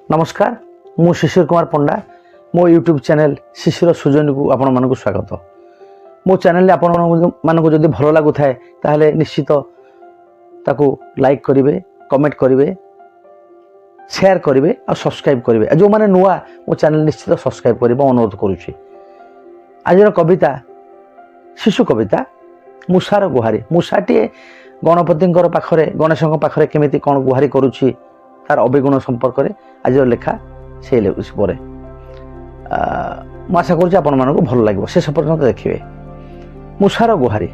नमस्कार मु शिशिर कुमार पंडा मो यूट्यूब चैनल शिशिर सुजन को आपण मानक स्वागत। मो चैनल आपण मानक जदि भल लगु थाए ताहले निश्चित ताकू लाइक करेंगे, कमेंट करेंगे, शेयर करेंगे और सब्सक्राइब करेंगे। जो मैंने नुआ मो चैनल निश्चित सब्सक्राइब करने अनुरोध करुच्ची। आज कविता शिशु कविता मूषार गुहारी। मूषाटी गणपति पाखरे गणेश पाखरे केमिति कौन गुहारी करुच्ची तार अभिगुण संपर्क में आज लेखा से पर आशा करूँ भल लगे शेष पर्यटन देखिए। मूषार गुहारी।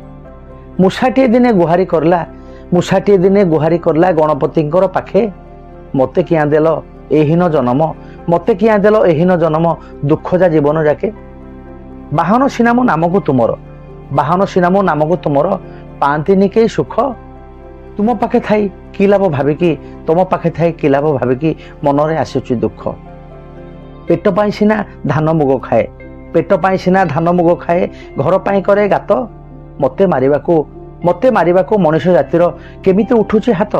मूषाटी दिने गुहारी करला, मूषाटी दिने गुहारी करला गणपति पाखे, मते किया देल एहीन जन्म, मते किया देल एहीन जन्म दुख जा जीवन जाके। बाहन सिनामो नामको तुमर, बाहन सिनामो नामको तुमर पांतिनी के सुख, तुम पाखे थाई कि लाभ भाविकी, तुम पाखे थाई कि लाभ भाविकी मनरे आसुची दुख। पेट पाई सिना धान मुग खाए, पेट पाई सिना धान मुग खाए, घर पाई करे गात, मते मारिबाकू मनुष्य जातिर केमिति उठुची हाथ।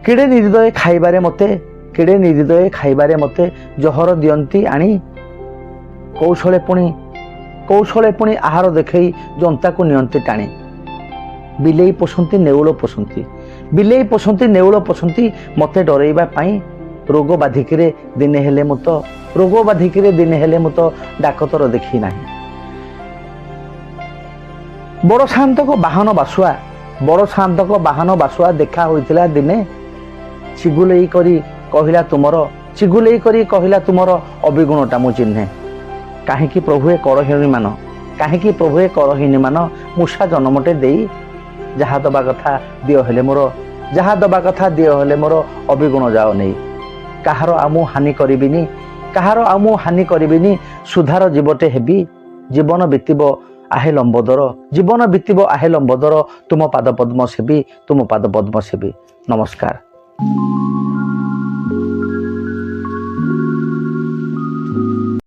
किड़े निर्दय खाइबारे मते, किड़े निर्दय खाइबारे मते जहर दियंती आनी, कौशले पुणी आहार देखई जनता को नियंती टाणी। बिलेई पोषंती नेउल पोषंती, बिलेई पोषंती नेउल पोषंती मते डरैबा पाई। रोग बाधिकरे दिने हेले मु तो, रोग बाधिकरे दिने हेले मु तो डाकतर देखी नाही। बड़ शांत को बाहन बासुआ, बड़ शांत को बाहन बासुआ देखा होइतिला दिने। चिगुलेई करी कहिला तुमर, चिगुलेई करी कहिला तुमर अभिगुणटा मु चिन्हे। काहेकि प्रभुए करहीनी मान, काहेकि प्रभुए करहीनी मान मूषा जन्मटे देई। जहा दबा कथा दियो हेले मोर, जहा दबा कथा दियो हेले मोर अभिगुण जाओ नहीं। काहार आमु हानि करिबिनी, काहार आमु हानि करिबिनी, सुधार जीवटे हेबी। जीवन बीतिबो आहे लंबोदर, जीवन बीतिबो आहे लंबोदर, तुम पाद पद्म सेबी, तुम पाद पद्म सेबी। नमस्कार।